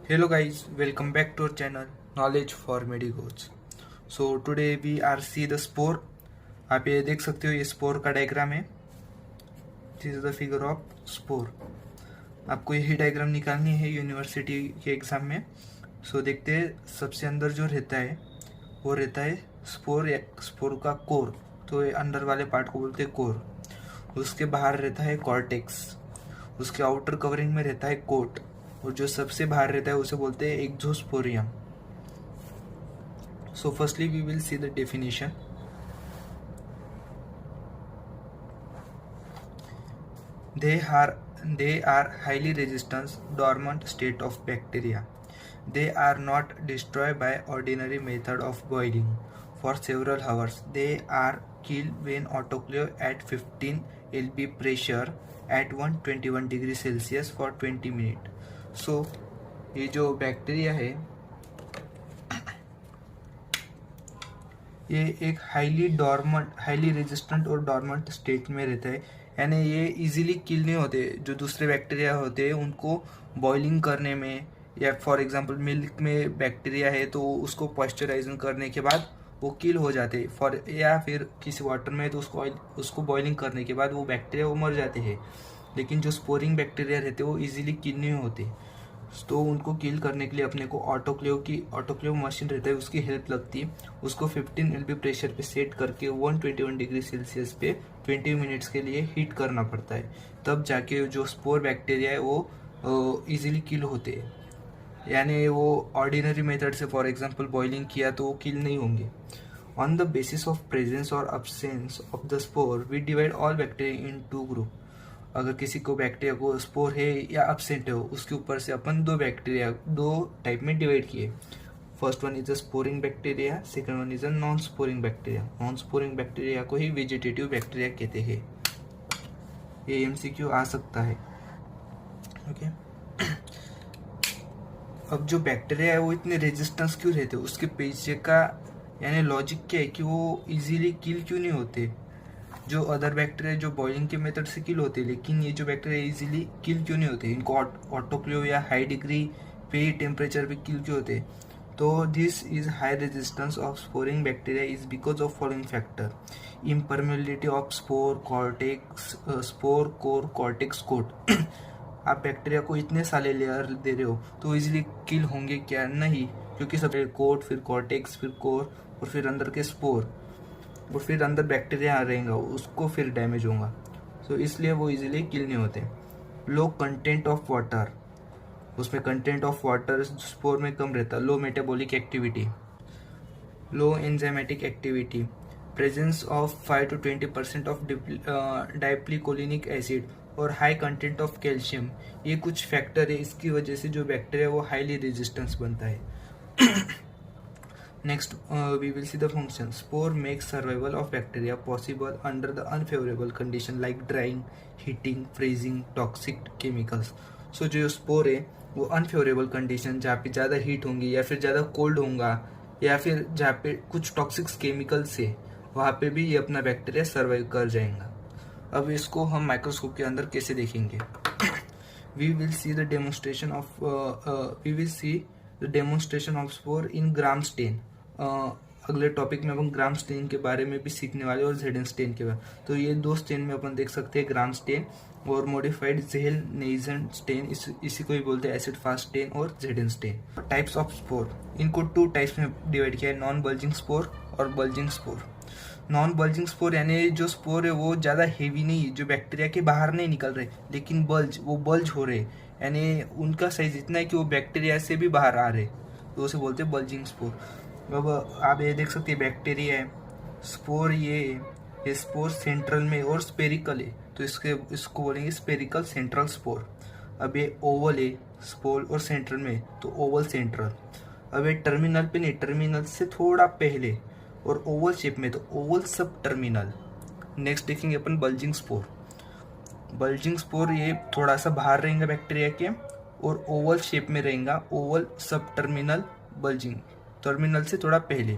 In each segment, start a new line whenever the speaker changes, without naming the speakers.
Hello guys, welcome back to our channel Knowledge for Medicodes. So today we are see the spore. आप ये देख सकते हो, ये स्पोर का डायग्राम है. This is the figure of spore. आपको यही डायग्राम निकालनी है यूनिवर्सिटी के एग्जाम में. सो देखते हैं, सबसे अंदर जो रहता है वो रहता है स्पोर का कोर. तो ये अंदर वाले पार्ट को बोलते हैं कोर. उसके बाहर रहता है कॉर्टेक्स. उसके आउटर कवरिंग में रहता है कोट. और जो सबसे बाहर रहता है उसे बोलते हैं exosporium. So firstly we will see the definition. They are highly resistant dormant state of bacteria. They are not destroyed by ordinary method of boiling for several hours. They are killed when autoclave at 15 lb pressure at 121 degree Celsius for 20 minutes. So ये जो bacteria है ये एक highly resistant और dormant state में रहता है. यानी ये इजीली किल नहीं होते. जो दूसरे बैक्टीरिया होते हैं उनको बॉइलिंग करने में, या फॉर एग्जांपल मिल्क में बैक्टीरिया है तो उसको पॉइस्चराइजिंग करने के बाद वो किल हो जाते हैं. या फिर किसी वाटर में तो उसको बॉइलिंग करने के बाद वो बैक्टीरिया वो मर जाते हैं. लेकिन जो स्पोरिंग बैक्टीरिया रहते हैं वो इजीली किल नहीं होते. तो उनको किल करने के लिए अपने को ऑटोक्लेव मशीन रहता है, उसकी हेल्प लगती है. उसको 15 LP प्रेशर पे सेट करके 121 डिग्री सेल्सियस पे 20 मिनट्स के लिए हीट करना पड़ता है. तब जाके जो स्पोर बैक्टीरिया है वो इजीली किल होते हैं. यानी वो ऑर्डिनरी मेथड से फॉर एग्जांपल बॉइलिंग किया तो वो किल नहीं होंगे. On the basis of presence और absence of the spore we divide all bacteria in 2 group. अगर किसी को बैक्टीरिया को स्पोर है या अब्सेंट है उसके ऊपर से अपन दो टाइप में डिवाइड किए. First one is a sporing bacteria, second one is a non sporing bacteria. Non sporing bacteria को ही वेजिटेटिव बैक्टीरिया कहते हैं. ये MCQ आ सकता है. ओके. अब जो बैक्टीरिया है वो इतने रेजिस्टेंस क्यों रहते हैं, उसके पीछे का यानी लॉजिक क्या है कि वो इजीली किल क्यों नहीं होते. जो अदर बैक्टीरिया जो बॉइलिंग के मेथड से किल होते हैं, लेकिन ये जो बैक्टीरिया इजीली किल क्यों नहीं होते, इनको ऑटोक्लेव या हाई डिग्री पे टेम्परेचर पे किल क्यों होते. तो this is high resistance of sporing bacteria is because of following factor. Impermeability of spore core cortex coat. आप बैक्टीरिया को इतने सारे लेयर दे रहे हो तो इजीली किल होंगे क्या? नहीं, क्योंकि सब कोट, फिर कॉर्टेक्स, फिर कोर, और फिर अंदर के स्पोर, और फिर अंदर बैक्टीरिया रहेगा उसको फिर डैमेज होगा. सो इसलिए वो इजीली किल नहीं होते. लो कंटेंट ऑफ वाटर, उसमें कंटेंट ऑफ वाटर स्पोर में कम रहता. Low metabolic activity, low enzymatic activity, presence of 5 to 20% of dipicolinic acid और हाई कंटेंट ऑफ कैल्शियम. ये कुछ फैक्टर है, इसकी वजह से जो बैक्टीरिया वो हाईली रेजिस्टेंस बनता है. Next, we will see the function. Spore makes survival of bacteria possible under the unfavorable condition like drying, heating, freezing, toxic chemicals. So जो स्पोर है वो अनफेवरेबल कंडीशन, जहाँ पे ज़्यादा हीट होंगी या फिर ज़्यादा कोल्ड होगा या फिर जहाँ पे कुछ टॉक्सिक केमिकल्स है, वहाँ पे भी ये अपना बैक्टीरिया सर्वाइव कर जाएगा. अब इसको हम माइक्रोस्कोप के अंदर कैसे देखेंगे. we will see the demonstration of spore in gram stain. अगले टॉपिक में अपन ग्राम स्टेन के बारे में भी सीखने वाले और जेडन स्टेन के बारे. तो ये दो स्टेन में अपन देख सकते हैं, ग्राम स्टेन और मॉडिफाइड जेल नेइजन स्टेन. इसी को ही बोलते हैं एसिड फास्ट स्टेन और जेडन स्टेन. टाइप्स ऑफ स्पोर, इनको 2 टाइप्स में डिवाइड किया है, नॉन बल्जिंग स्पोर और bulging spore. Non bulging spore यानी जो स्पोर है वो ज़्यादा हेवी नहीं, जो बैक्टीरिया के बाहर नहीं निकल रहे लेकिन बल्ज हो रहे, यानी उनका साइज इतना है कि वो बैक्टीरिया से भी बाहर आ रहे, तो उसे बोलते हैं बल्जिंग स्पोर. अब आप ये देख सकते हैं बैक्टीरिया है, स्पोर ये स्पोर सेंट्रल में और स्पेरिकल है, तो इसको बोलेंगे स्पेरिकल सेंट्रल स्पोर. अब ये ओवल है स्पोर और सेंट्रल में, तो ओवल सेंट्रल. अब ये टर्मिनल पे नहीं, टर्मिनल से थोड़ा पहले और ओवल शेप में, तो ओवल सब टर्मिनल. नेक्स्ट देखेंगे अपन बल्जिंग स्पोर. बल्जिंग स्पोर ये थोड़ा सा बाहर रहेगा बैक्टीरिया के और ओवल शेप में रहेगा, ओवल सब टर्मिनल बल्जिंग, टर्मिनल से थोड़ा पहले.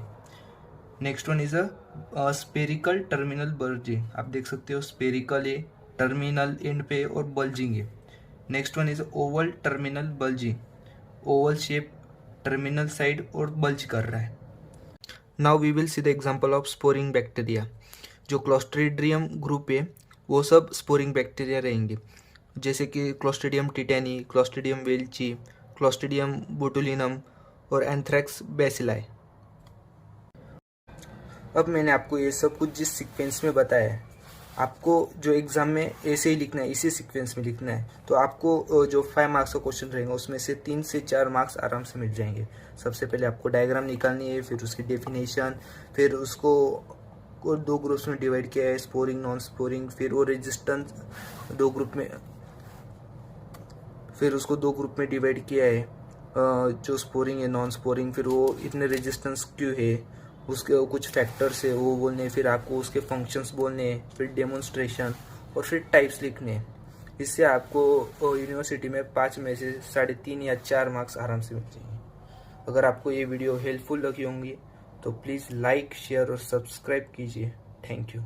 Next one is a spherical terminal bulging. आप देख सकते हो स्पेरिकल है, टर्मिनल एंड पे और बल्जिंग है. Next one is oval terminal bulging. Oval shape, terminal side और बल्ज कर रहा है। Now we will see the example of sporing bacteria. जो क्लोस्ट्रीडियम ग्रुप है वो सब स्पोरिंग बैक्टीरिया रहेंगे, जैसे कि Clostridium tetani, Clostridium welchii, Clostridium botulinum और एंथ्रेक्स बेसिलाई। अब मैंने आपको ये सब कुछ जिस सीक्वेंस में बताया है, आपको जो एग्ज़ाम में ऐसे ही लिखना है, इसी सीक्वेंस में लिखना है, तो आपको जो 5 मार्क्स का क्वेश्चन रहेगा उसमें से 3 से 4 मार्क्स आराम से मिल जाएंगे। सबसे पहले आपको डायग्राम निकालनी है, फिर उसकी डेफिनेशन, फिर उसको 2 ग्रुप्स में डिवाइड किया है, स्पोरिंग नॉन स्पोरिंग, फिर वो रेजिस्टेंस 2 ग्रुप में, फिर उसको 2 ग्रुप में डिवाइड किया है, जो स्पोरिंग है नॉन स्पोरिंग, फिर वो इतने रेजिस्टेंस क्यों है, उसके कुछ फैक्टर्स है वो बोलने हैं, फिर आपको उसके फंक्शंस बोलने हैं, फिर डेमोन्स्ट्रेशन और फिर टाइप्स लिखने हैं। इससे आपको यूनिवर्सिटी में 5 में से 3.5 या 4 मार्क्स आराम से मिल जाएंगे। अगर आपको ये वीडियो हेल्पफुल लगी होंगी तो प्लीज़ लाइक, शेयर और सब्सक्राइब कीजिए। Thank you.